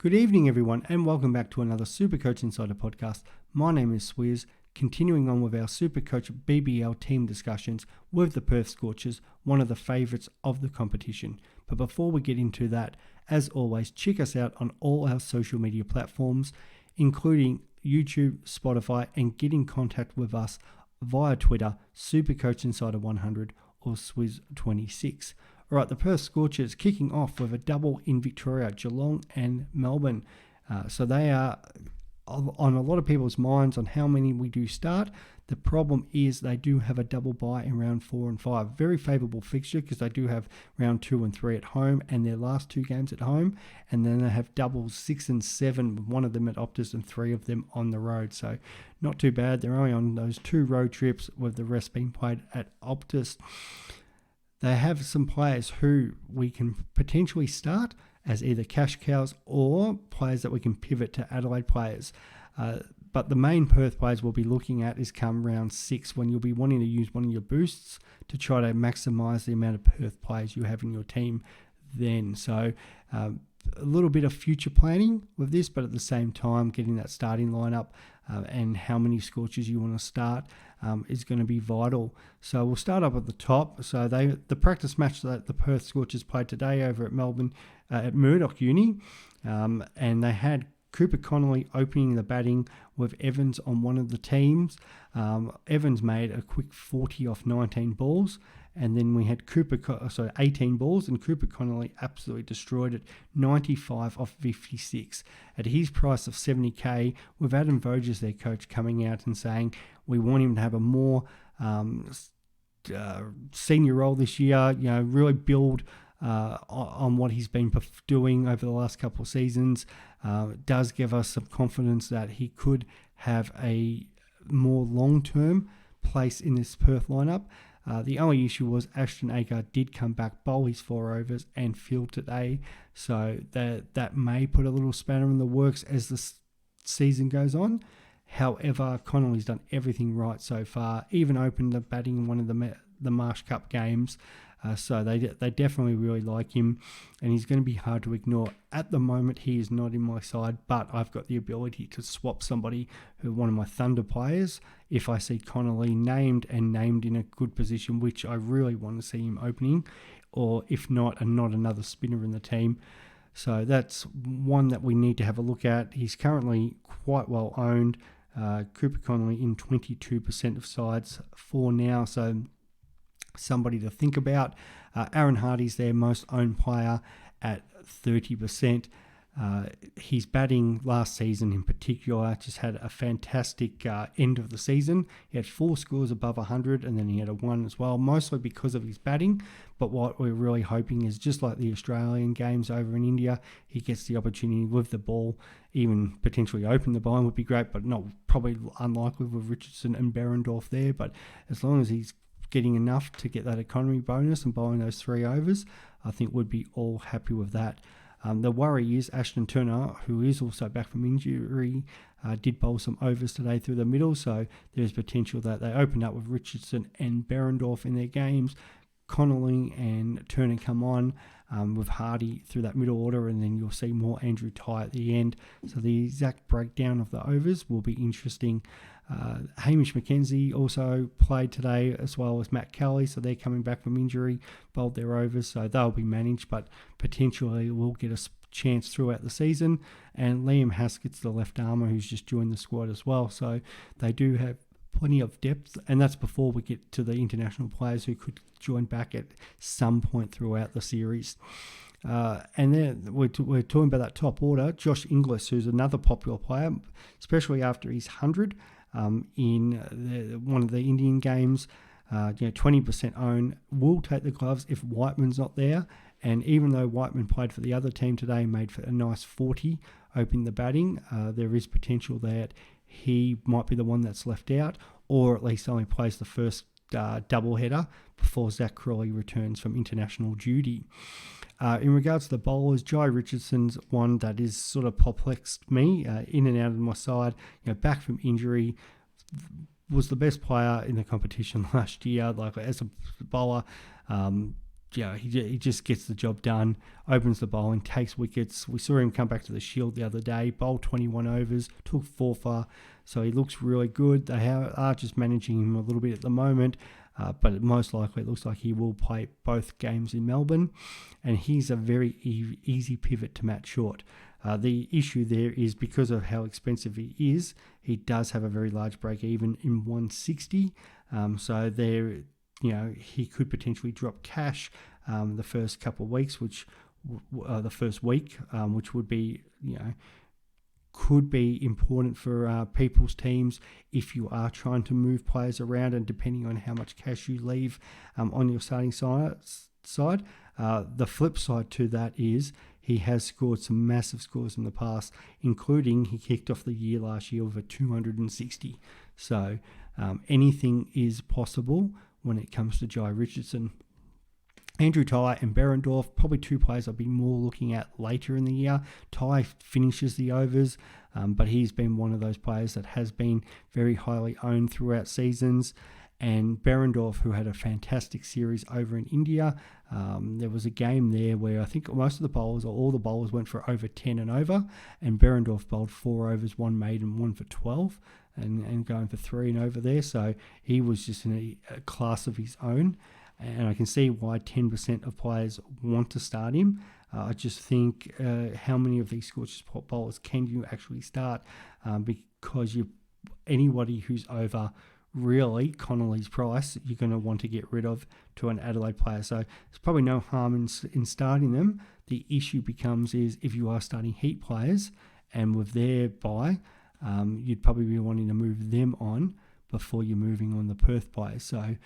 Good evening, everyone, and welcome back to another Supercoach Insider podcast. My name is Swizz, continuing on with our Supercoach BBL team discussions with the Perth Scorchers, one of the favourites of the competition. But before we get into that, as always, check us out on all our social media platforms, including YouTube, Spotify, and get in contact with us via Twitter, Supercoach Insider 100 or Swizz26. All right, the Perth Scorchers kicking off with a double in Victoria, Geelong and Melbourne. So they are on a lot of people's minds on how many we do start. The problem is they do have a double bye in round 4 and 5. Very favourable fixture because they do have round 2 and 3 at home and their last 2 games at home. And then they have doubles 6 and 7, with one of them at Optus and 3 of them on the road. So not too bad. They're only on those 2 road trips with the rest being played at Optus. They have some players who we can potentially start as either cash cows or players that we can pivot to Adelaide players. But the main Perth players we'll be looking at is come round 6, when you'll be wanting to use one of your boosts to try to maximise the amount of Perth players you have in your team then. So a little bit of future planning with this, but at the same time getting that starting lineup and how many Scorchers you want to start is going to be vital. So we'll start up at the top. So the practice match that the Perth Scorchers played today over at Melbourne at Murdoch Uni, and they had Cooper Connolly opening the batting with Evans on one of the teams. Evans made a quick 40 off 19 balls. And then we had 18 balls, and Cooper Connolly absolutely destroyed it, 95 off 56. At his price of 70k, with Adam Voges, their coach, coming out and saying, we want him to have a more senior role this year, really build on what he's been doing over the last couple of seasons. Does give us some confidence that he could have a more long-term place in this Perth lineup. The only issue was Ashton Agar did come back, bowl his 4 overs and field today. So that may put a little spanner in the works as the season goes on. However, Connolly's done everything right so far, even opened the batting in one of the Marsh Cup games. So they definitely really like him, and he's going to be hard to ignore. At the moment, he is not in my side, but I've got the ability to swap somebody one of my Thunder players if I see Connolly named in a good position, which I really want to see him opening, or if not another spinner in the team. So that's one that we need to have a look at. He's currently quite well owned. Cooper Connolly in 22% of sides for now, so somebody to think about. Aaron Hardy's their most owned player at 30%. His batting last season in particular just had a fantastic end of the season. He had 4 scores above 100, and then he had a 1 as well, mostly because of his batting. But what we're really hoping is, just like the Australian games over in India, he gets the opportunity with the ball, even potentially open the ball would be great, but not probably unlikely with Richardson and Berendorf there. But as long as he's getting enough to get that economy bonus and bowling those 3 overs, I think we'd be all happy with that. The worry is Ashton Turner, who is also back from injury, did bowl some overs today through the middle, so there's potential that they open up with Richardson and Berendorf in their games. Connolly and Turner come on with Hardy through that middle order, and then you'll see more Andrew Tye at the end. So the exact breakdown of the overs will be interesting. Hamish McKenzie also played today, as well as Matt Kelly, so they're coming back from injury, bowled their overs, so they'll be managed, but potentially will get a chance throughout the season. And Liam Haskett's the left armour who's just joined the squad as well, so they do have plenty of depth, and that's before we get to the international players who could join back at some point throughout the series. And then we're talking about that top order. Josh Inglis, who's another popular player, especially after his 100 in one of the Indian games, 20% own, will take the gloves if Whiteman's not there. And even though Whiteman played for the other team today, made for a nice 40 opening the batting, there is potential that he might be the one that's left out, or at least only plays the first doubleheader before Zach Crawley returns from international duty. In regards to the bowlers, Jai Richardson's one that is sort of perplexed me, in and out of my side, back from injury, was the best player in the competition last year, like as a bowler. he just gets the job done, opens the bowling, takes wickets. We saw him come back to the Shield the other day, bowled 21 overs, took 4 for, so he looks really good. They are just managing him a little bit at the moment, but most likely it looks like he will play both games in Melbourne, and he's a very easy pivot to Matt Short. The issue there is because of how expensive he is, he does have a very large break even in 160, so there, he could potentially drop cash the first couple of weeks, the first week, which would be, could be important for people's teams if you are trying to move players around, and depending on how much cash you leave on your starting side. The flip side to that is he has scored some massive scores in the past, including he kicked off the year last year with a 260. So anything is possible when it comes to Jai Richardson. Andrew Tye and Behrendorff, probably two players I'll be more looking at later in the year. Tye finishes the overs, but he's been one of those players that has been very highly owned throughout seasons. And Behrendorff, who had a fantastic series over in India. There was a game there where I think most of the bowlers, or all the bowlers, went for over 10 and over, and Behrendorff bowled 4 overs, 1 maiden, 1 for 12, and going for 3 and over there. So he was just in a class of his own, and I can see why 10% of players want to start him. I just think how many of these Scorchers bowlers can you actually start, because anybody who's over really Connolly's price, you're going to want to get rid of to an Adelaide player. So there's probably no harm in starting them. The issue becomes is if you are starting Heat players, and with their buy, you'd probably be wanting to move them on before you're moving on the Perth players. So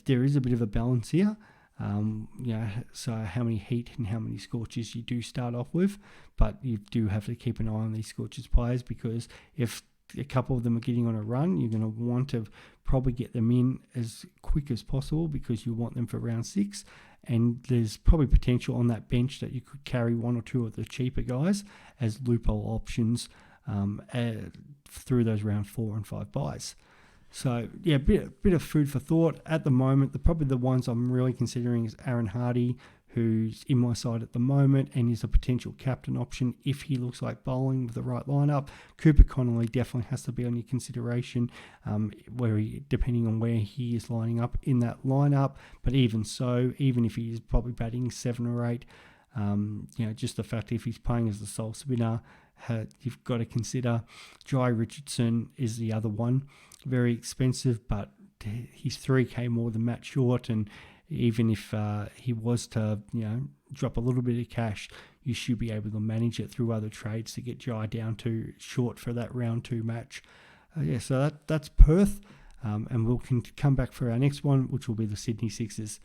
there is a bit of a balance here. So how many Heat and how many Scorchers you do start off with, but you do have to keep an eye on these Scorchers players, because if a couple of them are getting on a run, you're going to want to probably get them in as quick as possible, because you want them for round 6, and there's probably potential on that bench that you could carry 1 or 2 of the cheaper guys as loophole options through those round 4 and 5 buys. So yeah, bit of food for thought at the moment. Probably the ones I'm really considering is Aaron Hardy, who's in my side at the moment and is a potential captain option if he looks like bowling with the right lineup. Cooper Connolly definitely has to be on your consideration, depending on where he is lining up in that lineup. But even so, even if he is probably batting 7 or 8, just the fact if he's playing as the sole spinner, you've got to consider. Jai Richardson is the other one. Very expensive, but he's 3K more than Matt Short, and even if he was to, drop a little bit of cash, you should be able to manage it through other trades to get Jai down to Short for that round 2 match. So that's Perth, and we'll come back for our next one, which will be the Sydney Sixers.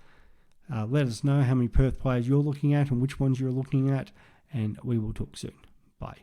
Let us know how many Perth players you're looking at and which ones you're looking at, and we will talk soon. Bye.